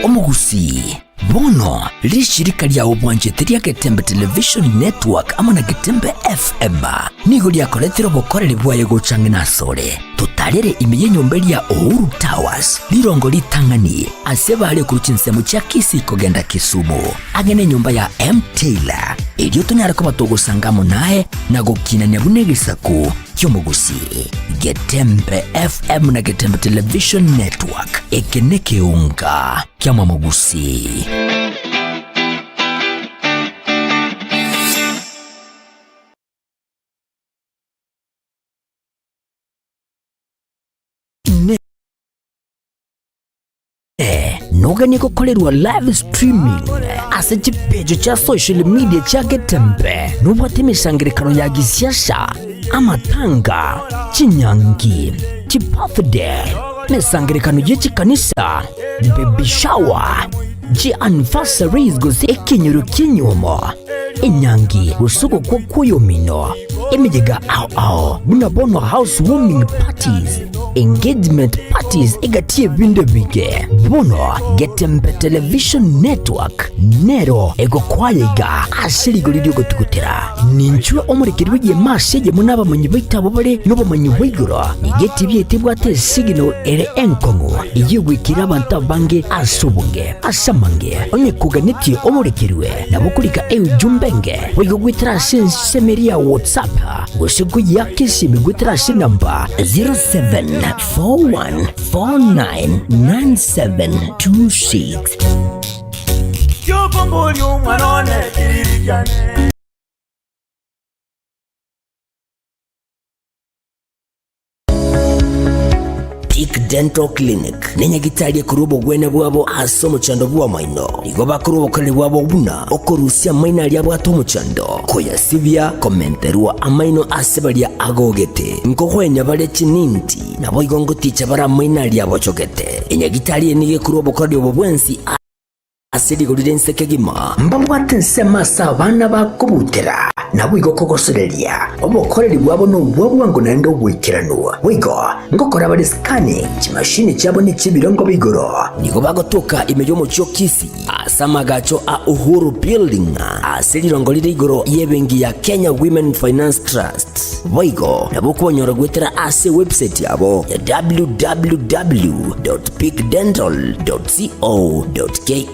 omugusi bono lishirika lya obwanjete lya Getembe Television Network amana Getembe FM nigo lyakoretero bokorere bwaye gucanga nasore tutarere imiye nyombe lya Uhuru Towers lirongo litangani asebale kuruchinsemo cha Kisi kogenda Kisumu agene nyumba ya M Taylor iryo tunyara ko batogusangamo naye nagukina nyabunegisaku cy'umugusi Getembe FM na Getembe Television Network ekeneke unga kyama mugusi. Nogani gukorerwa live streaming ase chipejo cha social media cha Getembe nubwate imishangirikano ya gisiasha amatanga chinyangi chipafde nesangirikano yechikanisa baby shower anniversaries goze ekinyuru kinyomo inyangi usuko kwa kuyomino imejega ao bunabono housewarming parties engagement parties egatie binde bige bono Getembe Television Network nero ego kwayega ashirigo lidio gotukutera ninchwe omurikirwe ye masege munaba manyibita bobore nobo manyibigoro igeti byetebwate signal ere enkongo iyigwikira abantu bange asubunge asamange onye kuganiti omurikirwe nabukulika jumbenge wigwitira semeria WhatsApp usiku yake simigwitira namba 0741499726 Yo bomboli umwanone kiririjane Peak Dental Clinic nenya gitalie kurubo gwene bwabo asomo chando bwa maino nigo bakurubo kale bwabo buna okorusia maina ali abwato muchando koya sibya komenterwa amaino asebalia agogete nkogwenya bale chininti nabo igongo ticha bara maina ali abochogete enya gitalie nige kurubo kale obwensi asiri gulidense kegima mbabwate nsema sabana bakubutera nabo igokogosereria obokoreri bwabo no bwabwango nando bwikiranwa wigo ngokora bali scanning chimashini cyabo ni chibirongo bigoro nigo bagotoka imeyo mu cyo Kisi asamagacho a Uhuru Building asiri rongo ligoro yebengi ya Kenya Women Finance Trust wigo nabo kubonyora gwetera ase website yabo ya www.peakdental.co.ke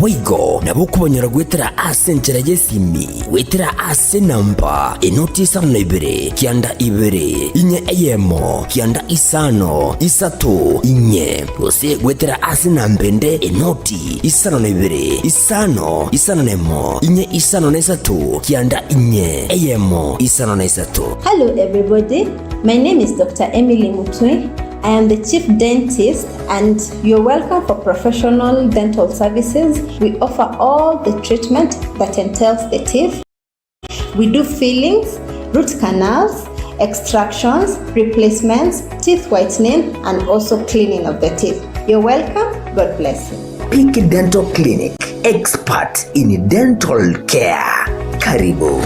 wigo nabo kubonyora gwetera ase nchera yesimi wetera ase namba enoti sana ibere kianda ibere inye eyemo kianda isano isato inye ose gwetera ase nambende enoti isano na ibere isano nemo inye isano na isato kianda inye eyemo isano na isato. Hello everybody, my name is Dr. Emily Mutui. I am the Chief Dentist and you're welcome for professional dental services. We offer all the treatment that entails the teeth. We do fillings, root canals, extractions, replacements, teeth whitening, and also cleaning of the teeth. You're welcome. God bless you. Peak Dental Clinic, expert in dental care. Karibu.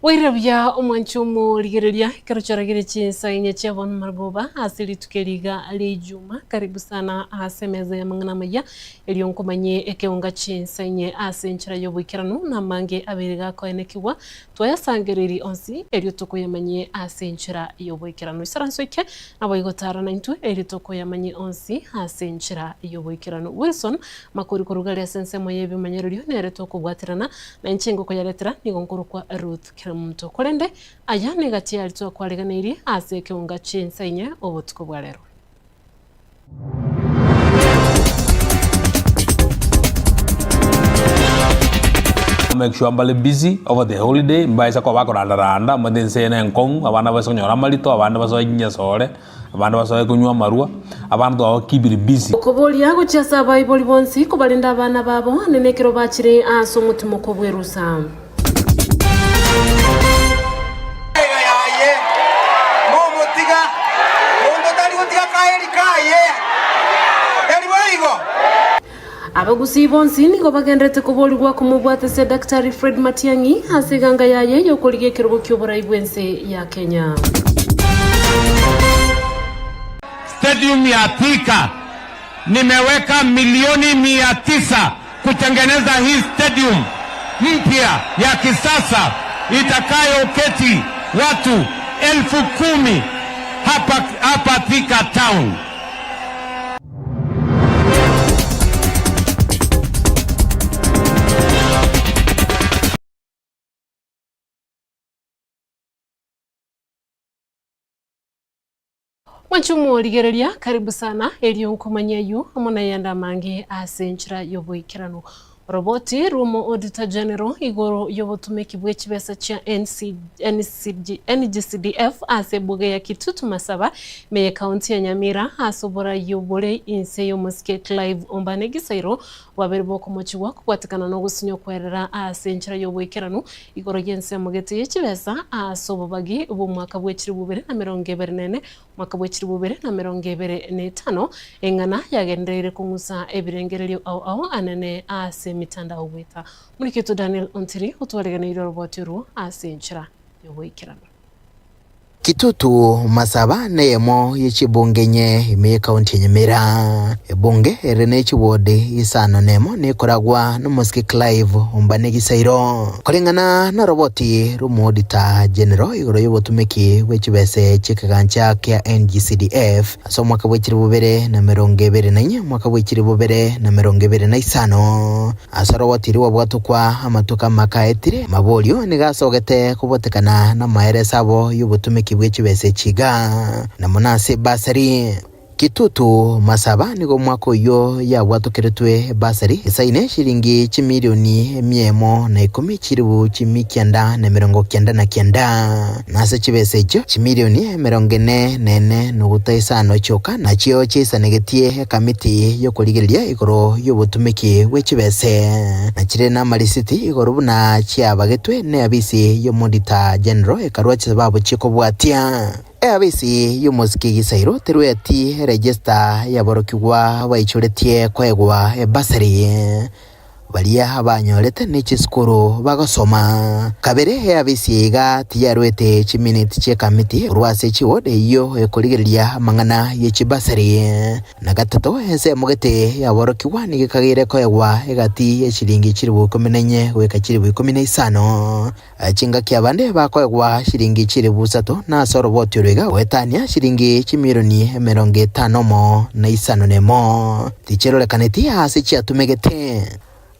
Wairabya omwanchumu ligerelia karuchoragire chinsa inye chavon marboba asili tukeliga lejuma karibu sana asemeza ya mangana maya elionkomanye ekeunga chinsa inye asenchira yobwikiranu na mange abiriga ko enekiwa twayasangereri onsi eliotoko yamanye asenchira yobwikiranu isaransoike naboigotara na intu eliotoko yamanye onsi asenchira yobwikiranu Wilson makori korugali asensemo yebi manyerelio neretoko bwatirana na inchengo ko yaletera nigonkuru kwa Ruth Mto kolende ayane gati alitoa kwaleganiri aseke unga chensa inye obotuko bwa lero. Make sure I'm busy over the holiday. Mbaisa kwa wako randa madense na nkong abana baso nyora malito abana baso nyasore abana baso kunywa marua abana to kibiri busy. Okoboli yago chasa Bible bonsi ko balinda abana babo nenekero bachire aso mutumo ko bwerusa. abagusi bonsi nigo bagendete kubolirwa kumubwatese Dr. Fred Matiang'i asiganga yaye yokorigia kirugo cy'oburai bwense ya Kenya. Stadium ya Thika nimeweka milioni 900 kutengeneza hii stadium mpya ya kisasa itakayoketi watu 10,000 hapa Thika town. Wanchumu ligereria karibu sana elio nkomanya yu amona yanda mangi asenchira yoboikirano roboti rumo auditor general igoro yobotumeki bwechibesa cha NGCDF asebuge ya Kitutu Masaba meye county ya Nyamira asobora yobore inse yo Musket Live ombane gisairo waberbo komochiwa kwatikana no gusinyo kwerera asenchira yoboikirano igoro yense mugete yechibesa asobobagi ubu mwaka bwechiri bubere na 2024 mwaka bwechiri bubere na 2025 engana yagenderere kungusa ebirengerero au anene ase mitandao wita Muliketu Daniel Ontiri utwareganira roboti ru asenchira yoboikirano. Kitutu Masaba nemo yechibungenye ime county Nyamira ebunge erene chiwode isano nemo nekoragwa no Musket Live ombane gisairo kolengana na roboti rumo auditor general igoro yobotumeki wechibese chikagancha kya NGCDF so mwaka bwechiri bubere na 2024 mwaka bwechiri bubere na 2025 asa roboti riwa bwatukwa amatuka makaetire mabolio nigasogete kubotekana na maere sabo yobotumeki bwechibese chiga na monase basari Kitutu Masaba nigo mwako yo ya watokeretwe basari isaine shilingi chimilioni 110 chiribu chimikyanda na 99 nase chibese cho chimilioni 44 n'ugutaisano choka na chio chisanegetie kamiti yo kuligeria igoro yo botumeki wechibese na chire na malisiti igoro buna chiabagetwe ne abisi yo auditor general ekarwa chababo chiko bwatia abisi y'umuziki gisairo terweti register yaborokigwa bayichoretie kwegwa basari balia abanyorete n'ekiskuru bagasoma kabere abisi ga tiyarwete chiminute che kamiti rwase chiwode iyo ekoligeria mangana y'ekibasari na gatatu ense mugete yaborokigwa nigikagire kwegwa egati echilingi chiribu 14 weka chiribu 15 chinga kyabande bakwegwa shilingi chiribu 3 na soroboti rwega wetania shilingi chimilioni 50 mo na isano nemo ticherole kaneti hasi chiatumegete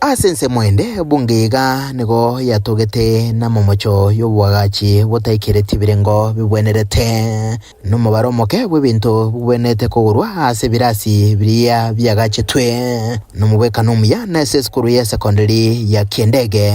asense mwende bungeiga nigo yatogete na momocho y'obwagachi botaikireti birengo bibwenerete n'umubaromoke bw'ibintu bubwenete kugurwa ase birasi biriya byagache twe n'umubeka n'umuya na skuru ya secondary ya Kiendege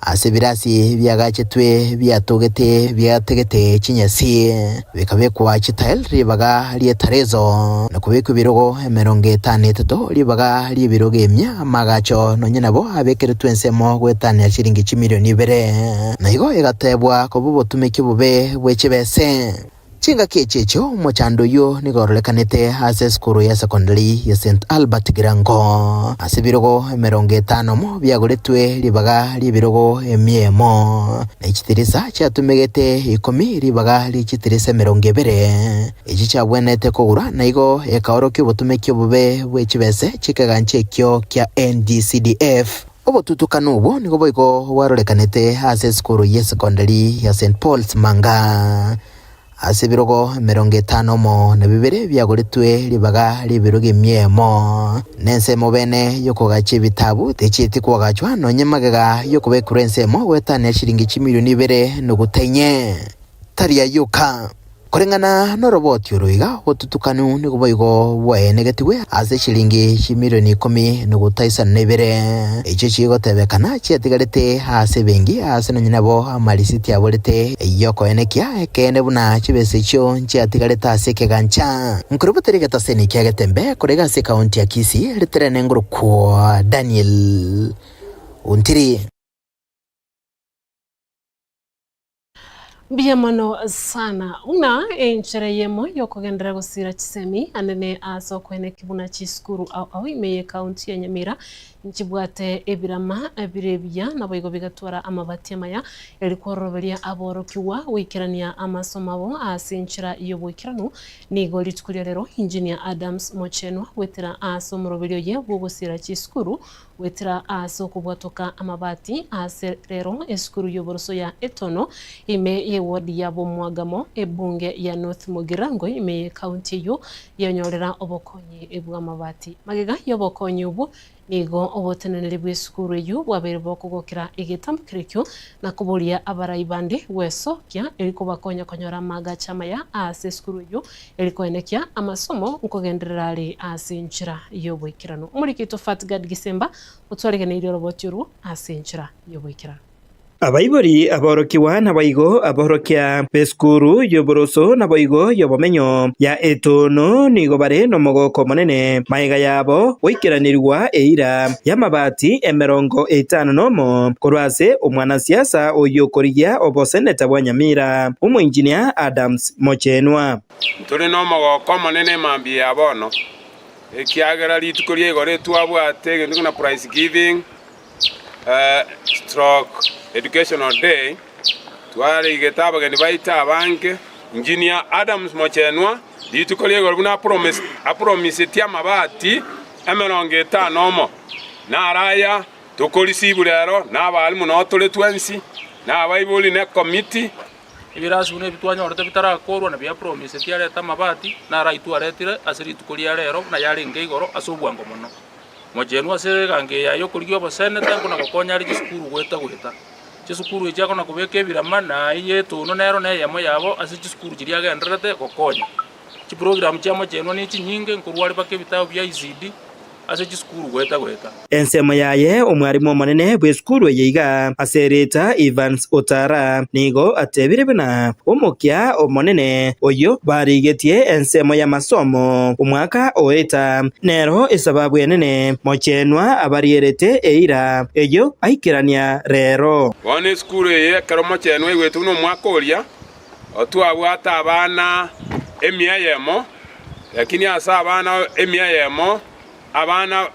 ase birasi byagache twe byatogete byategete chinyasi bikabekwa chitail ribaga lietarezo na kubeka birogo 53 ribaga libirogo emya magacho no nyenabo abekere twensemo gwetania shilingi chimilioni 2 na igo igatebwa kobubotumeki bube bwechebese chinga kechecho mochando yo nigorolekanete ase skuru ya secondary ya St Albert Girango ase birogo 50 mo byagoretwe libaga libirogo 100 mo na ichitirisa chatumegete 10 libaga lichitirisa 20 ichi chabwenete kugura na igo ekaorokyo botumekyo bube bwechibese chikaganche kyo kya NGCDF obotutukano ubo nigo boigo warolekanete ase skuru ya secondary ya St Paul's Manga ase birogo 50 mo na bibere byagoretwe libaga libirogo 100 mo nense mo bene yokogache bitabu techiti kwagachwa no nyemagaga yokubekurense mo wetane shilingi chimilioni 2 no gutenye taria yuka korengana no roboti uruiga otutukanu nigo boigo bwenegetiwe ase shilingi chimilioni 10 no gutaisa nebere icho chigo tebekana chiatigarete ase bengi ase no nyinabo amalisiti aborete yoko enekia kene buna chibese cho chiatigareta ase kegancha nkurubuterega taseni kyagetembe korega ase county ya Kisii literene nguru kwa Daniel Ontiri. Biamano sana una enchere yemo yokogendera gusira chisemi anene asoko ene kibuna chiskuru au imeye county ya Nyamira nchibwate ebirama ebirebya nabo bigatwara amabati amaya elikworoberia aborokiwa wikirania amasomabo asinchira yobwikirano nigo litukulia lero engineer Adams Mochenwa wetira asomoroberio ye bwogusira chiskuru wetira asoko bwatoka amabati aserero eskuru yoboroso ya Etono ime wodi ya Bomwagamo ebunge ya North Mugirango ime county yo yanyorera obokonyi ebwa mabati magega yobokonyi ubu nigo obotenenere bw'esukuru eyo bwabere bokugokera egetambukirikyo na kubulia abarayibande wesokia eliko bakonya konyora maga chamaya ase sukuru eyo eliko enekia amasomo nkogenderera ali asinchira yobwikirano umurikito Fatgad Gisemba utwaregene iri roboturu asinchira yobwikirano abaibori aborokiwa nabaigo aborokia beskuru yoboroso nabaigo yobomenyo ya Etono nigo bare no mogoko monene maiga yabo wikiranirwa eira yamabati 50 korwase omwana siasa oyokorigia oboseneta bwa Nyamira engineer Adams Mochenwa turi no mogoko monene mambi yabono ekiagera litukorie igore twabwate gendo na prize giving stroke educational day twari getaba gani baita banke engineer Adams Mochenwa litukolie igore na promise tia mabati 50 na araya tukolisibu lero na balimu no tole 20 na baibuli ne committee ibirasi bune bitwanya orete bitarakorwa na bya promise tia leta mabati na raitu aretire asiri tukolia lero na yari ngeigoro asubwango mono Mochenwa se gange yayo kuligyo boseneta kuna gokonya ari gisukuru gweta gisukuru ijako na kubeke birama na iye tuno nero ne yamo yabo asi gisukuru kiriya genderete gokonya ki program cha Mochenwa ni chinyinge nkurwari bake bitabo bya ICD ase gisukuru gweta ensemo yaye omwarimu omonene bw'esukuru eyiga asereta Evans Otara nigo atebire bina omokia omonene oyo barigetie ensemo ya masomo omwaka oeta nero esababu enene Mochenwa abarierete eira eyo aikirania rero one skuru ye karo Mochenwa igwetu no mwaka oria otwabwata abana emiyemo lakini asa abana emiyemo abana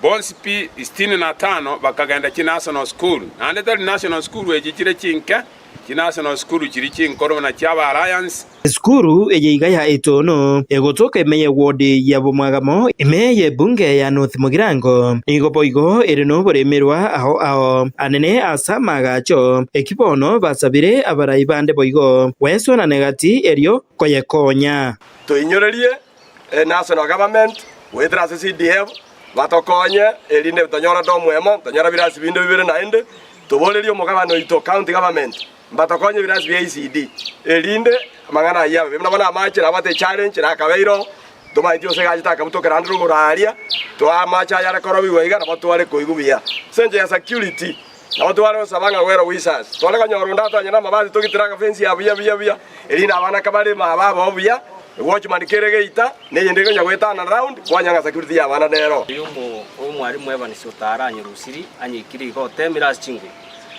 bonsipi 65 bakagenda ki national school ande tali national school ejikire kinka ki national school kiri kinkoro na cyaba alliance skuru eyiga ya Etono egotoka emeye wodi ya Bomwagamo emeye bunge ya North Mugirango nigo boigo erino boremerwa aho anene asamaga cho ekibono basabire abarayibande boigo weso na negati erio koyekonya to inyorerie national government wethera CDF batokonye erinde bitonyora domwemo tonyora birasi binde bibere naende tubolerio mugabano ito county government batokonye birasi bya ICD erinde mangana yabe bimna bana amachira bate challenge na kabeiro tumaitio segajita kamutokera andru goraria to amacha yara korobi weiga na batware koigubia senje ya security na batware sabanga wero wisas tole kanyoro ndata nyana mabazi tokitiraga fence ya bia erinde abana kabale mababo bia watchman keregeita neyendege nyagwetana round kwanyanga security ya bana nero yumo omwarimu Evans Otara anyirusiri anyikiri go temiras chingwe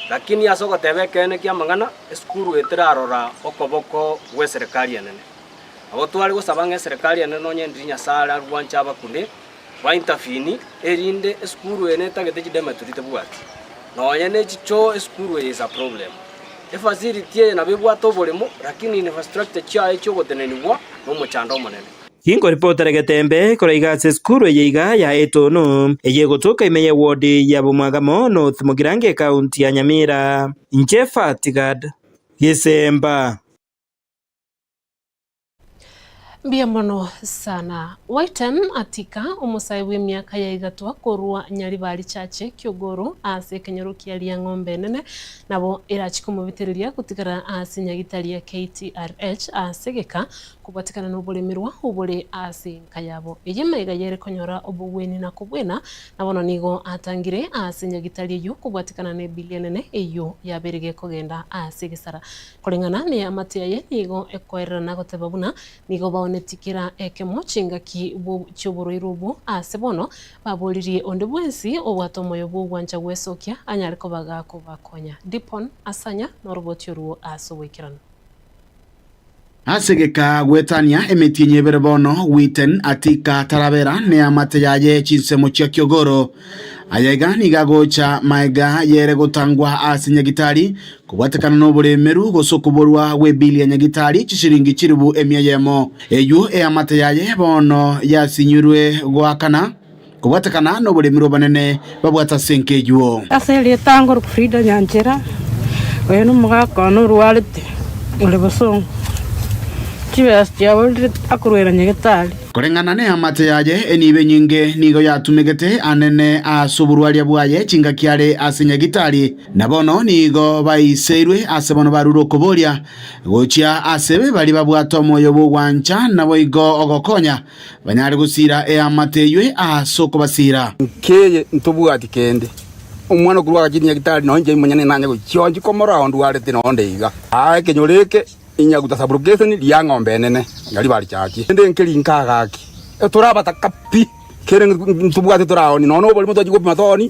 lakini asoko tebekene kya mangana skuru etirarora okoboko we serikali yanene abo twali gusabanga serikali yanene nonyendinya sala rwancha bakunde wa interfini erinde skuru ene tagete demeturite bwati nonyene chicho skuru is a problem efacility na bibwato bolemo lakini infrastructure cha echo gotenenibwa no muchando monene Kingo reporter Getembe koreiga skuru eyiga ya Etono eyegotoka imeye wodi ya Bomwagamo North Mugirango county ya Nyamira nche Fatgad Gisemba Biamono sana Whiten atika omusai w'emyaka ya igatwa korwa nyari bali chache Kyogoro ase kenyarukia lia ng'ombe nene nabo irachikumubiteriria gutigara ase nyagitari ya KTRH asegeka kubatikana n'obulemerwa obule ase nkayabo eyemaiga yere konyora obugweni na kubwena nabono nigo atangire ase nyagitari yo kubatikana ne bilion eyo yaberege kogenda ase gisara kolengana ne amatiaye nigo ekoerera nagotebabuna nigo baonetikira ekemo chingaki cy'uburuirubu ase bono baburirie onde bwensi obwatomoyo bw'ugwanja gwesokia anyariko bagakonya Dipon asanya norobotyo ruo aso wekirano asegeka gwetania emetinye berbono witen atika tarabera ne amate yaye chinsemo chia Kiogoro ayega nigagocha maega yere gutangwa asinyagitari kubatekana no buremeru gosokuborwa we bilia nyagitari chishiringi chiribu emyayemo eyu amate yaye bono yasinyurwe gwakana kubatekana no buremeru banene babwata senkejuo aseli tango Frida Nyanchera wenu mugako no rualite ule bosong akurwera nyagitari kurengana ne amate yaye enibe nyinge nigo yatumegete anene asuburwalia bwaye chinga kiare asinyagitari nabono nigo baiserwe asebono baruroko bolia gochia asebe bali babwato moyo bugwancha nabo igo ogokonya banyari gusira amate ywe asoko basira keye ntobwati kende umwana kurwa nyagitari no nje munyane nanya go chonji komora ondu arete no ndeiga kenyoreke inyaguta sabrugetheni lia ng'ombe nene ngali bali chaki ende nkelinka gaki turabata kapi kere ntubwate turaoni nono boli muto jigopima toni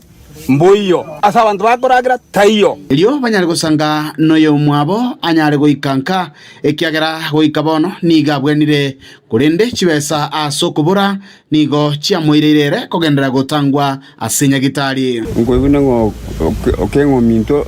mboyo asa abantu bakoragira tayo elio banyare gusanga noyo mwabo anyare goikanka ekiagera goikabono niga bwenire kurende chibesa asokubura nigo chia moirerere kogendera gotangwa asinyagitari ngwebune ngo okengo minto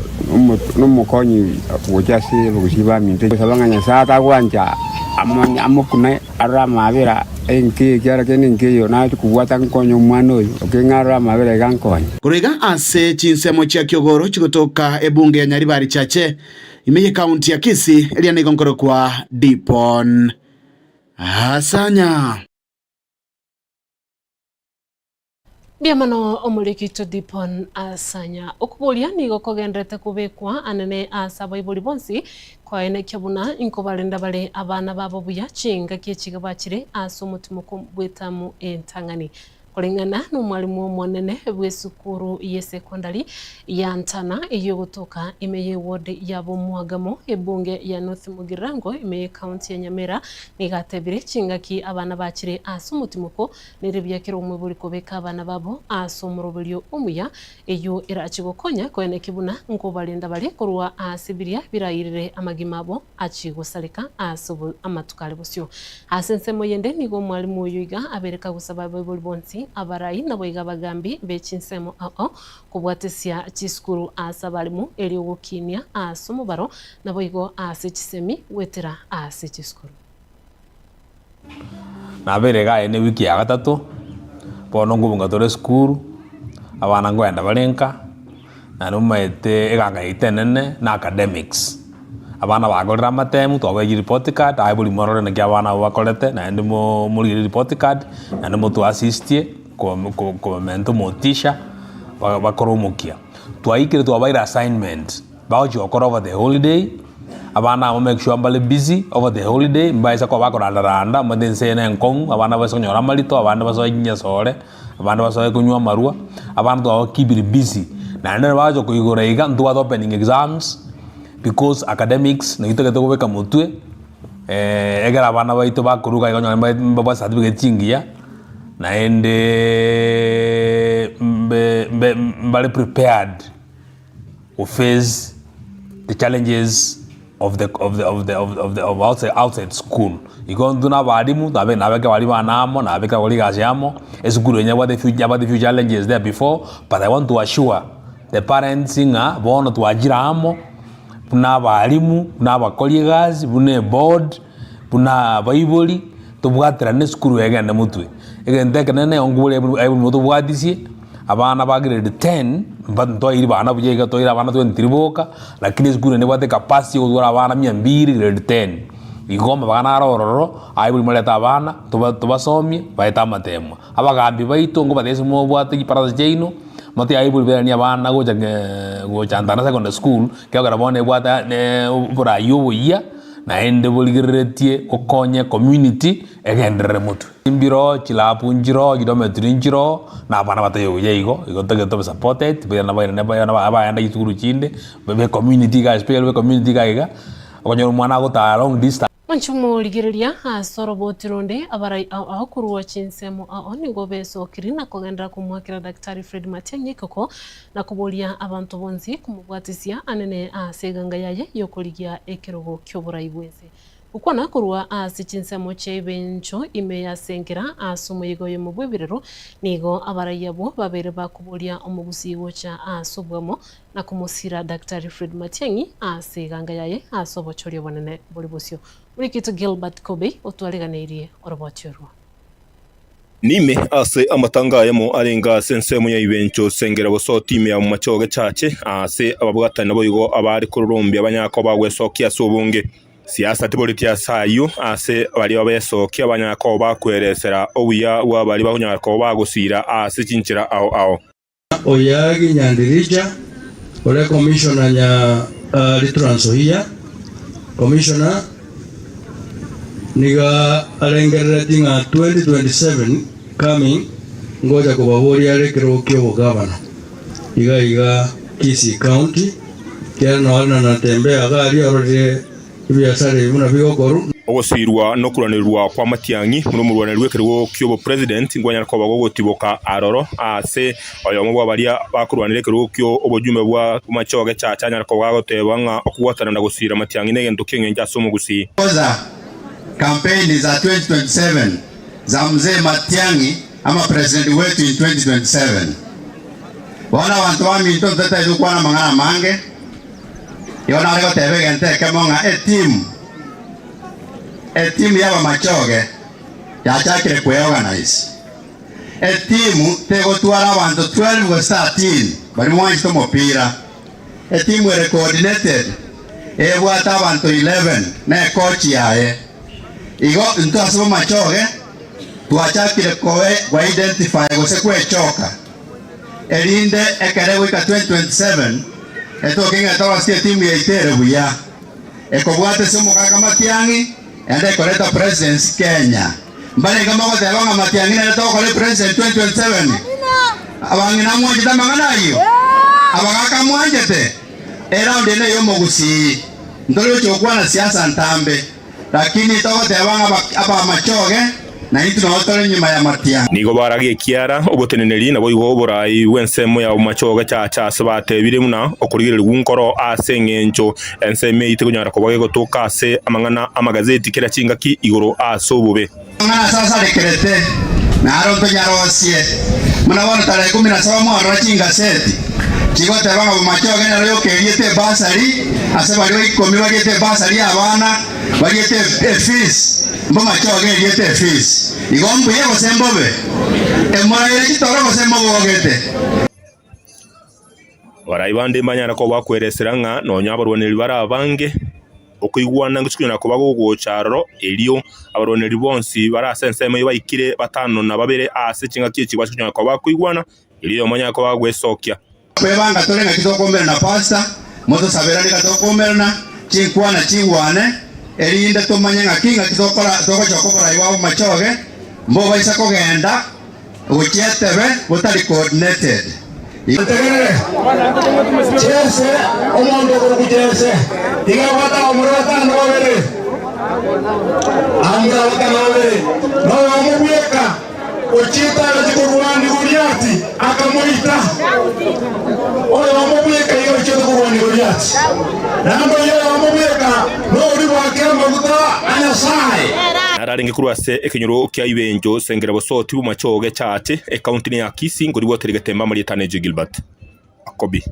no mokonyi wochasi busiba minto sabanganya sata gwanja amokuna aramabera enke kyara kenenke yo na kuwata nkonyo mwana oyo okengara mabera gankonyo kurega ase chinsemo chia Kiogoro chikotoka ebunge ya Nyaribari chache imeye kaunti ya Kisii eliane gonkoro kwa Dipon Asanya Biamano omurikito Dipon Asanya okubolia nigo kogendrete kubekwa anene asaba iboli bonsi kwa ene kyabuna inkobalenda bale abana babo buya chinga kyechiga bachire asumutumo kubwetamu entangani kulingana n'umwalimu w'umunene w'esukuru ye secondary ya Ntana iyo gutoka imeye ward yabo muhagamo ebunge ya North Mugirango imeye county ya Nyamera nigatebire chingaki abana bakire asumutimuko nirebyakira umuburi kobeka abana babo asomurobelyo umuya iyo irachigokonya kwene kibuna ngo balenda bale kurwa asibiria birayirire amagimabo achigosalika asubu amatukale busyo asensemo yende nigo mwalimu yuiga abereka gusaba Bible bonsi abarai na boiga bagambi bechinsemo kubwatesia chiskuru asabalimu elio gukinia asomubaro na boigo asechisemi wetera aseciskuru na berega ene wiki ya gatatu bono ngubunga tore skuru abana ngwenda balenka na numaete eganga itenene na academics abana bagorera matemu twabe report card ai buli morore na abana bakorete na ndimo muri report card na ndimo tu assistie ko mento motisha bakoromukia twaikire twabaira assignment baoji okora over the holiday abana mo make sure mbale busy over the holiday mbaisa ko bakoranda madense na nkong abana basonyora malito abana basoyinya sore abana basoye kunywa marua abana twa keep busy na ndere bajo kuigora iga ntwa opening exams because academics nagitaka to beka mutwe egera abana baito bakuruga igonyo mbaba certificate chingia na ende mbale prepared to face the challenges of outside school igondu na balimu tabe na beka bali banamo na beka bali gasiamo esukuru nya what the future challenges there before, but I want to assure the parents inga bono tuajiramo puna balimu puna bakollegas puna board puna baiboli tubwatira ne skuru egende mutwe egende kenene ongule able mutu bwatisi abana ba grade 10 mbanto iri bana bujega to ira bana 23 lakini skuru ne bwate capacity odura abana 200 grade 10 igoma bana rororo able muleta abana tubasomye baita matemo abagambi baito ngo badese mo bwate iparasa jeino mati able bani abana gocha ndana secondary school kagara bone bwata ne bura yoya na ende bolgiretie okonye community egendere mutu imbiro chilapu njiro gidometri njiro na bana batayo yego igotege to supported bena aba yituru chinde be community guys be community guys okonyo mwana gota long distance Manchumo ligiriria asoro botironde abarai akuru wa chinsemo nigo beso kirina kogendera kumwakira Daktari Fred Matiang'i koko na kubolia abantu bonzi kumubwatisia anene aseganga yaye yokoligia ekirogo kyoburai bwese ukwana kurwa ase chinsemo chebencho imeyasengera asumo yigoyo mubwebirero nigo abarayabo babere bakubulia omugusigo cha asobwamo na kumusira Dr. Fred Matiang'i ase ganga yaye asobochorio bonene bolibosio Ulikitu Gilbert Kobe otwaleganeirie orobochorwa Nime ase amatangayemo arenga sensemo ya ibencho sengera boso time ya mumachoge chache ase ababwatana boyigo abari kururumbi abanyako bagwesokia sobunge siasa tipolitia sayo ase bali babesokia abanyako bakweresera obuya wabali bahunyako bagusira ase chinchira ao oyagi nyandirija ole commissioner nya litransohia commissioner niga alengeretinga 2027 coming ngoja kubaboria rekero kyo governor iga Kisii County kena wana natembea gari orode biashara ibuna bigokoru ogosirwa no kuranirwa kwa Matiang'i muno murwana rwekero kyo president ngwanya ko bagogotiboka aroro ase oyo mubwa baria bakurwanire kero kyo obojume bwa machoge cha chanya ko bagotebanga okugwatana na gusira Matiang'i negento kengenja somo gusi kampeni za 2027 za mzee Matiang'i ama president wetu in 2027 wana wantu wa minto tata idukwa na mangana mange yona lego tebe gente kemonga team ya machoge ya chakire kwe organize team tego twara wantu 12 go 13 bali mwanji to mopira team were coordinated ebwata wantu 11 na coach yae igo nto asoma machoge tuachakire koe wa identify gose kwe choka elinde ekere wika 2027 eto kinga tawa sie timu ya itere buya ekobwate somo kaka Matiang'i ende koleta president Kenya mbale kama wote abanga Matiang'i na to kole president 2027 abangi na mwanji tamangana hiyo abanga mwanjete era ndene yo mogusi ndolo chokwa na siasa ntambe lakini tote abanga aba machoge na itu na otore nyuma ya Matiang'i nigo baragie kiara oboteneneri na boyigo borai wensemo ya machoge cha sabate bire muna okurigirira gunkoro asengencho enseme itegunyara ko bagego tokase amangana amagazeti kera chingaki igoro asobube ngana sasa lekerete na aronto nyarosie muna wana tarehe 17 mwaka rachinga seti chigote banga machoge na leo keriete basari ase bari ikomi bagete basari abana bagete fees mboma choge yete fees igombu yego sembobe emora ile kitoro go sembobo ogete waraibande manyara ko bakwereseranga no nyabarwaneri barabange okuyigwana ngicukuna ko bagogocharo elio abaroneri bonsi barasenseme bayikire batano na babere ase kinga kici bashukuna ko bakuyigwana elio manyara ko bagwesokia kwebanga tolenga kitokomera na pasta moto sabera ni katokomera chinkwana chingwane elinde tomanya kinga kitokora tokochokora iwabo machoge mbo baisa kogenda uchietebe botali coordinated chese omondo kuchese diga wata omurata nobere amra wata nobere no amubweka uchita lajikurwani Goliati akamuita oyo amubweka iyo chito kurwani Goliati nando yo amubweka no uri wakira maguta anyasai ararenge kurwase ekenyoro kya ibenjo sengera bosoti bu machoge chache account ni ya Kisii ngori woterege temba muri Taneje Gilbert Akobi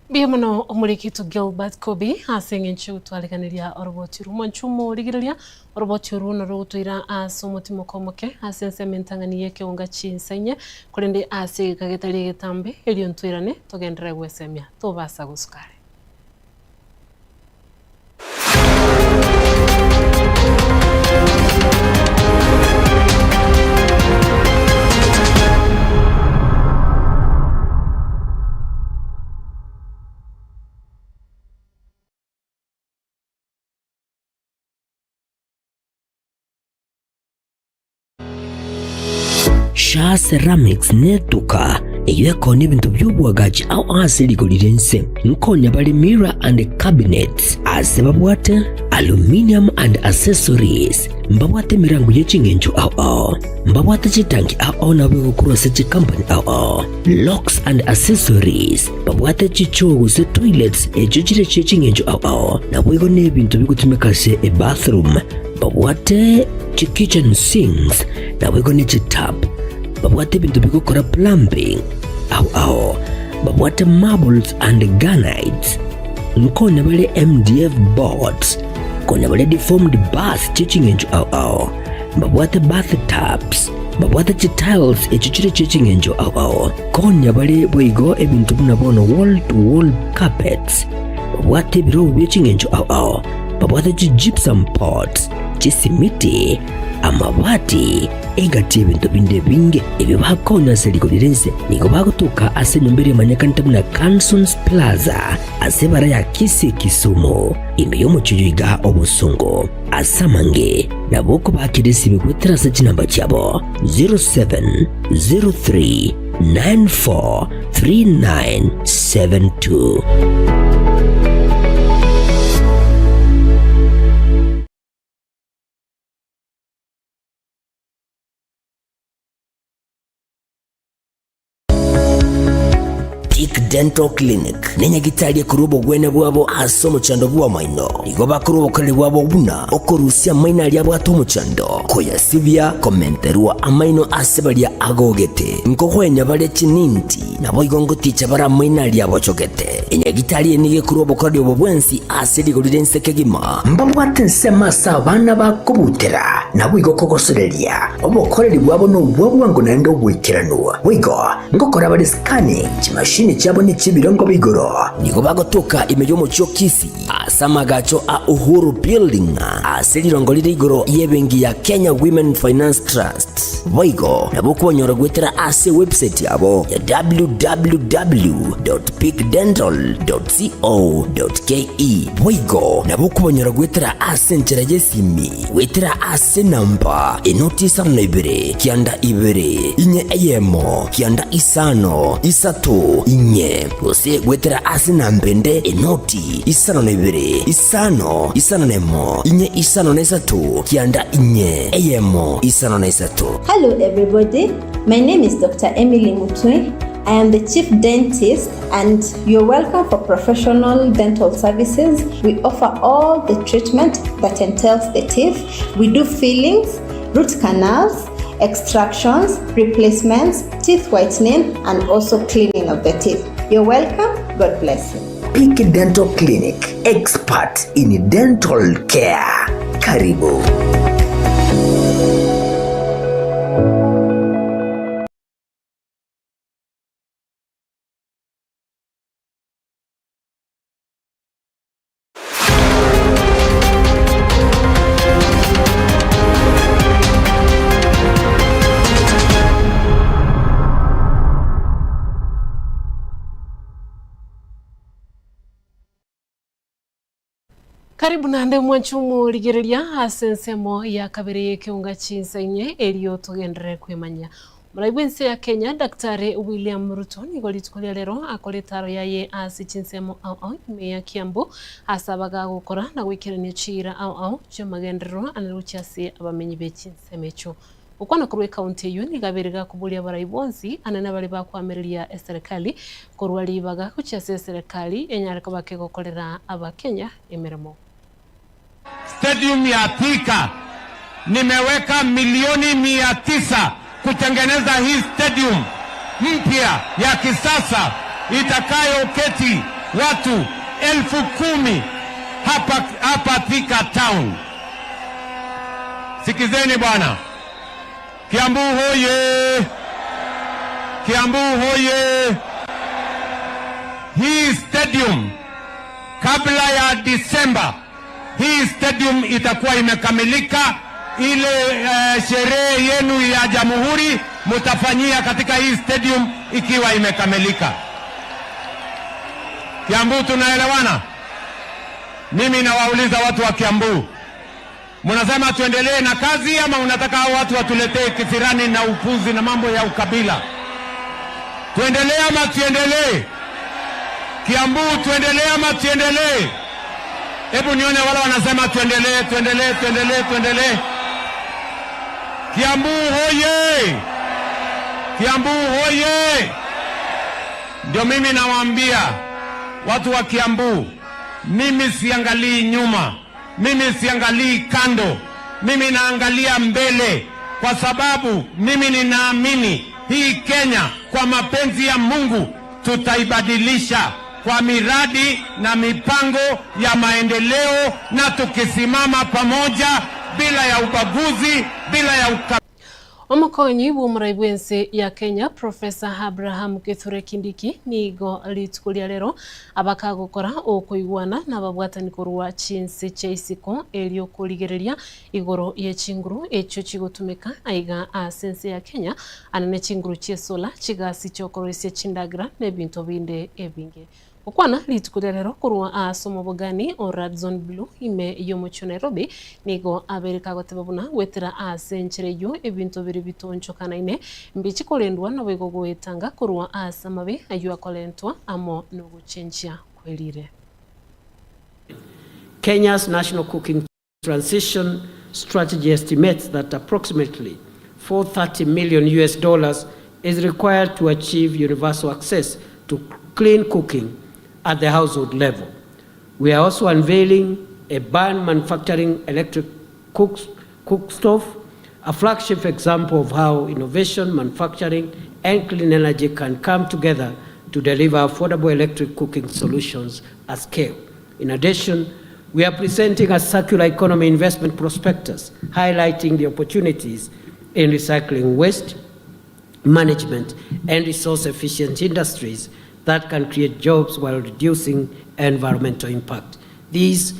Biamono Ulikitu Gilbert Kobe asengencho twaleganiria orobotiru manchumo ligiriria orobotiru no rutwira asomotimo komoke asensementangani yeke unga chinsenye kurende ase kagetali getambe eliontwirane togendera gwesemia tobasa gusukare Sha Ceramics netuka eyeko n'ebintu by'obwagaji au asili golirense nkonya bali mirror and cabinets asebabwate aluminium and accessories mbabwate mirango yechingencho ao mbabwate chitangi ao na wego kurose company ao locks and accessories mbabwate chichogo se toilets echichire chechingencho ao na wego ne bintu bikutumika se e bathroom mbabwate kitchen sinks na wego ne tap mbabwate bintu bikukora plumbing ao mbabwate marbles and granites nkona bale MDF boards kona bale deformed bath chichingenjo ao mbabwate bathtubs mbabwate tiles echichire chichingenjo ao kona bale boigo ebintu bunabona wall to wall carpets mbabwate biro byechingenjo ao mbabwate gypsum pots chisimiti amabati egati ebintu binde binge ebyo bakona selikollense niko bakutuka ase nombere manyakanta muna Cansons Plaza asebara ya Kisi Kisumu imbeyo muchiyiga obusungu asamange naboko bakirisi bikweterasa chinamba cyabo 0703943972. Dental Clinic nenya gitalie kurubo gwene bwabo asomo chando bwa maino nigo bakurubo kale bwabo buna okorusia maina lya bwa tomu chando koya sivya komenterwa amaino asebalia agogete nkohwenya bale chininti nabo igongo ticha bara maina lya bochogete enya gitalie nige kurubo kale bwo bwensi asedi golidense kegima mbabwate nsema sabana bakubutera nabo igo kogosorelia obokoreri bwabo no bwabo ngo nando bwikiranwa wigo ngokora bale scanning chimashini chabo ni chibirongo bigoro niko bagotoka imeyo mucho Kisi asamagacho a Uhuru Building aselirongo lire igoro yebengi ya Kenya Women Finance Trust boigo nabukonyora gwetera ase website yabo ya www.peakdental.co.ke boigo nabukonyora gwetera ase nchera yesimi wetera ase namba enotisa nebere kianda ibere inye eyemo kianda isano isato inye ose gwetera asina mbende enoti isano nebere isano nemo inye isano nesatu kianda inye eyemo isano nesatu. Hello everybody, my name is Dr. Emily Mutwe. I am the Chief Dentist and you're welcome for professional dental services. We offer all the treatment that entails the teeth. We do fillings, root canals, extractions, replacements, teeth whitening, and also cleaning of the teeth. You're welcome. God bless you. Peak Dental Clinic, expert in dental care. Karibu. Karibu nande mwanchumu ligerelia asensemo ya kabere kiunga chinsainye elio tugendere kwemanya. Muraibwense ya Kenya Daktari William Ruto nigoli tukolia lero akoletaro yaye asi chinsemo au ime ya Kiambu asabaga gukora na gwikirania chira au chamagendero anaruchasi abamenyi bechinsemecho. Ukwana kurwe kaunti yu nigaberega kubulia baraibonzi anana bali bakwamiriria serikali korwali baga kuchase serikali enyareka bake gokorera abakenya emirimo. Stadium ya Thika nimeweka milioni 900 kutengeneza hii stadium mpya ya kisasa itakayoketi watu 10,000 hapa Thika town. Sikizeni bwana. Kiambu hoye! Kiambu hoye! Hii stadium kabla ya Disemba hii stadium itakuwa imekamilika. Ile sherehe yenu ya Jamhuri mutafanyia katika hii stadium ikiwa imekamilika. Kiambu tunaelewana? Mimi nawauliza watu wa Kiambu, mnasema tuendelee na kazi ama unataka hao watu watuletee kisirani na upuzi na mambo ya ukabila? Tuendelee ama tuendelee? Kiambu tuendelee ama tuendelee? Hebu nione wale wanasema tuendelee. Kiambu hoye! Kiambu hoye! Ndio mimi nawaambia watu wa Kiambu, mimi siangalii nyuma, mimi siangalii kando, mimi naangalia mbele, kwa sababu mimi ninaamini hii Kenya kwa mapenzi ya Mungu tutaibadilisha kwa miradi na mipango ya maendeleo, na tukisimama pamoja bila ya ubaguzi, bila ya Omukonyi bw'omuraibu ensi ya Kenya Professor Abraham Kithure Kindiki nigo litukulia lero abakagukora okuigwana n'ababwatani korwa chinsi chaisiko elio kuligereria igoro ye chinguru echo chigotumika aiga asense ya Kenya anane chinguru chiesola chigasi chokorosia chindagira nebinto binde ebinge okwana litukulia lero korwa asomo bogani Horizon Blue ime yomocho Nairobi nigo abereka gotebabuna gwetera asenchereyo ebinto biri bitonchokana ine mbichi kolendwa na bwego gwetanga korwa asamabe ayu akolentwa amo no guchenchia kwelire. Kenya's national cooking transition strategy estimates that approximately $430 million is required to achieve universal access to clean cooking at the household level. We are also unveiling a Ban Manufacturing electric cook stove, a flagship example of how innovation, manufacturing, and clean energy can come together to deliver affordable electric cooking solutions at scale. In addition, we are presenting a circular economy investment prospectus highlighting the opportunities in recycling waste management and resource-efficient industries that can create jobs while reducing environmental impact. These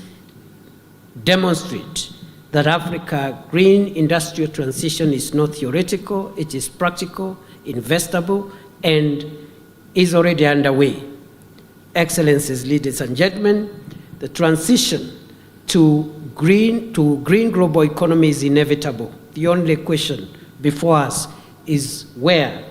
demonstrate that Africa's green industrial transition is not theoretical, it is practical, investable, and is already underway. Excellencies, ladies and gentlemen, the transition to green global economy is inevitable. The only question before us is where.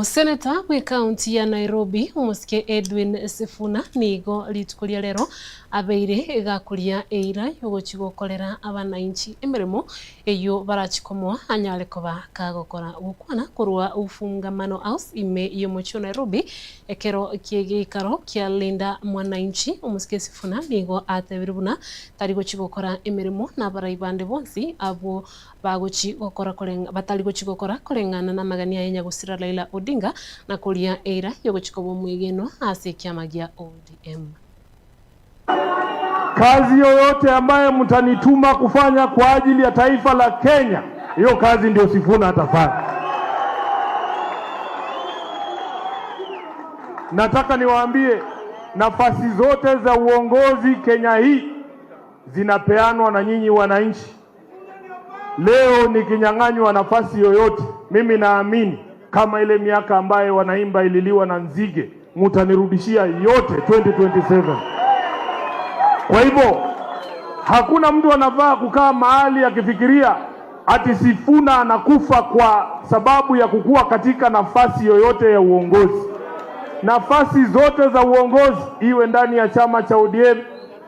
Senator we county ya Nairobi umuske Edwin Sifuna nigo litukulia lero abeire egakulia eira yogochigokorera abananchi emeremo eyo barachikomoa anyale koba kagokora gukwana korwa ufungamano house ime yomocho Nairobi ekero kiegikaro kia Linda mwananchi umuske Sifuna nigo atebiribuna tarigo chigokora emeremo na baraibande bonsi abo bagochi gokora korenga bataligo chigokora korengana na magania yenya gusira Raila Odinga na kulia eira yogochikobo mwigeno ase kiama gia ODM. Kazi yoyote ambaye mtanituma kufanya kwa ajili ya taifa la Kenya, hiyo kazi ndio Sifuna atafanya. Nataka niwaambie nafasi zote za uongozi Kenya hii zinapeanwa na nyinyi wananchi. Leo nikinyang'anywa nafasi yoyote, mimi naamini kama ile miaka ambaye wanaimba ililiwa na nzige, mtanirudishia yote 2027. Kwa hivyo hakuna mtu anafaa kukaa mahali akifikiria ati Sifuna anakufa kwa sababu ya kukua katika nafasi yoyote ya uongozi. Nafasi zote za uongozi, iwe ndani ya chama cha ODM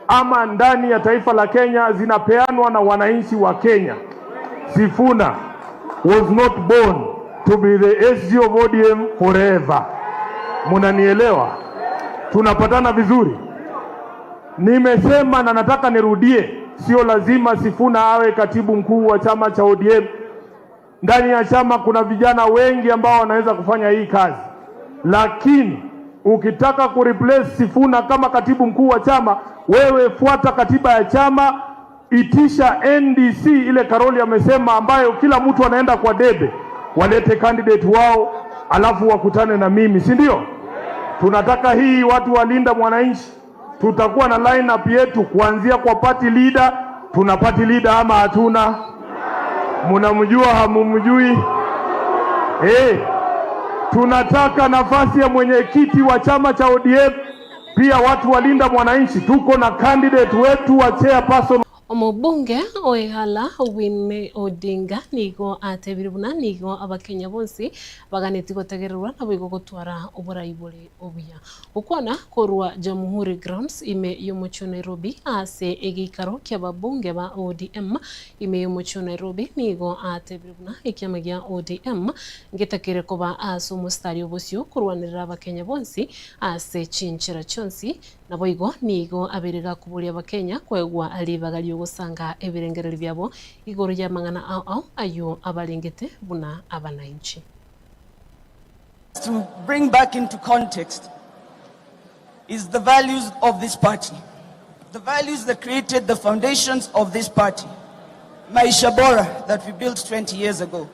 ama ndani ya taifa la Kenya, zinapeanwa na wananchi wa Kenya. Sifuna was not born to be the SG of ODM forever. Munanielewa? Tunapatana vizuri? Nimesema na nataka nirudie, sio lazima Sifuna awe katibu mkuu wa chama cha ODM. Ndani ya chama kuna vijana wengi ambao wanaweza kufanya hii kazi. Lakini ukitaka kureplace Sifuna kama katibu mkuu wa chama, wewe fuata katiba ya chama, itisha NDC ile Karoli amesema, ambayo kila mtu anaenda kwa debe, walete candidate wao alafu wakutane na mimi, si ndio? Tunataka hii watu walinda mwananchi. Tutakuwa na line up yetu kuanzia kwa party leader. Tuna party leader ama hatuna? Mnamjua hamumjui? Tunataka nafasi ya mwenyekiti wa chama cha ODM, pia watu walinda mwananchi. Tuko na candidate wetu wa chairperson. Omubunge oehala Winnie Odinga nigo atebiribuna nigo abakenya bonsi baganeti gotegererwa nabo igogotwara oboraibore obuya ukwana korwa Jamhuri Grounds ime yomucho Nairobi ase egikaro ky'ababunge ba ODM ime yomucho Nairobi nigo atebiribuna ikyama gya ODM ngetakire koba aso mustari obosyo kurwanirira abakenya bonsi ase chinchira chonsi nabo igo nigo abiriga kubulia abakenya kwegwa alibagali gusanga ebirengereri byabo igoro ya mangana ao ayo abalengete buna abananchi. To bring back into context is the values of this party, the values that created the foundations of this party, Maisha Bora that we built 20 years ago.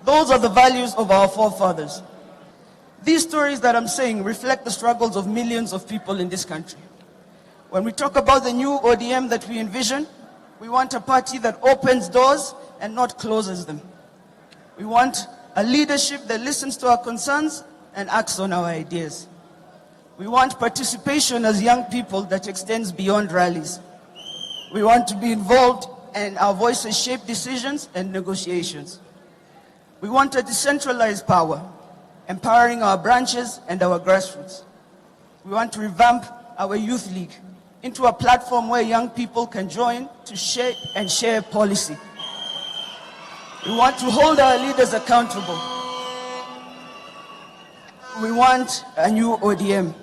Those are the values of our forefathers. These stories that I'm saying reflect the struggles of millions of people in this country. When we talk about the new ODM that we envision, we want a party that opens doors and not closes them. We want a leadership that listens to our concerns and acts on our ideas. We want participation as young people that extends beyond rallies. We want to be involved and our voices shape decisions and negotiations. We want a decentralized power, empowering our branches and our grassroots. We want to revamp our youth league into a platform where young people can join to shape and share policy. We want to hold our leaders accountable. We want a new ODM.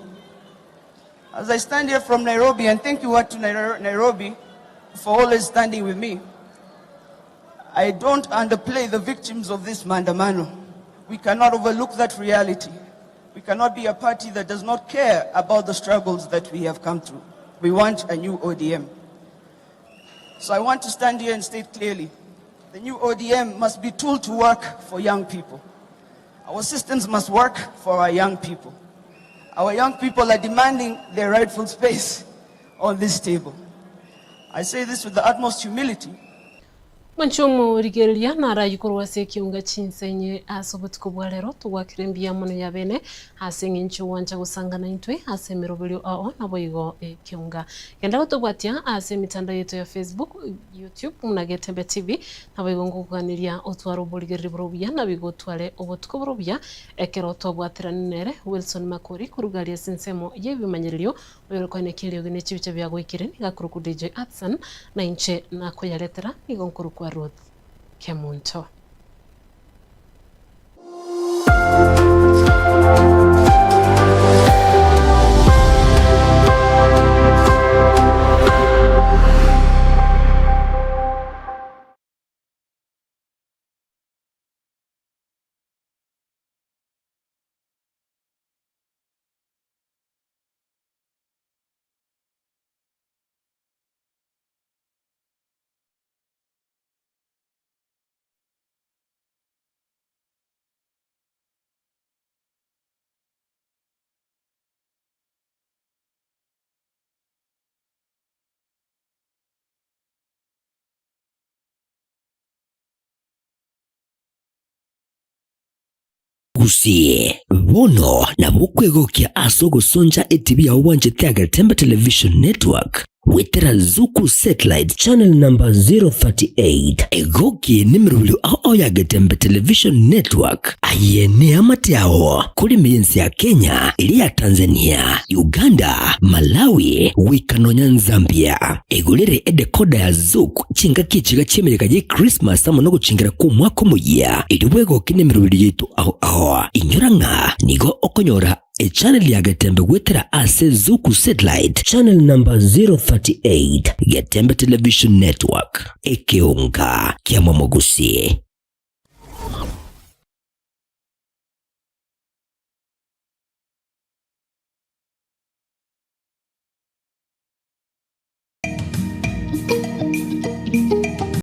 As I stand here from Nairobi, and thank you to Nairobi for always standing with me, I don't underplay the victims of this Maandamano. We cannot overlook that reality. We cannot be a party that does not care about the struggles that we have come through. We want a new ODM. So I want to stand here and state clearly, the new ODM must be a tool to work for young people. Our systems must work for our young people. Our young people are demanding their rightful space on this table. I say this with the utmost humility. Manchomo rigeria nara yukorwa se kiunga chinsenye asobutuko bwalero tugwakirembia mono ya bene asenye nchu wanja gusangana intwe ase mirobelio ao naboigo kiunga kenda gotobwatia ase mitandao yetu ya Facebook, YouTube na Getembe TV naboigo ngokuganiria otwaro boligerri borobia nabigo twale obutuko borobia ekero tobwatira nere Wilson Makori kurugalia sinsemo yebimanyirio oyolokwane kilio gine chibicha bya gwikire ngakuruku DJ Atson na inche na koyaletera igonkuruku Ruth Kemunto. Gusie bono na bukwegokia asogo sonja ETV ya uwanje tiaga Tembe Television Network wetera Zuku Satellite Channel number 038 egoki nimirulio ao ya Getembe Television Network ayene amatiao kuli miensi ya Kenya, ili ya Tanzania, Uganda, Malawi, Wikanonya, Zambia egulire edekoda ya Zuku chinga kichiga chemereka je Christmas ama no guchingira ku mwaka muya iliwego kinemirulio yetu ao inyuranga nigo okonyora a channel ya Getembe wetera ase Zuku Satellite Channel number 038 Getembe Television Network ekeunga kia Mwamogusie.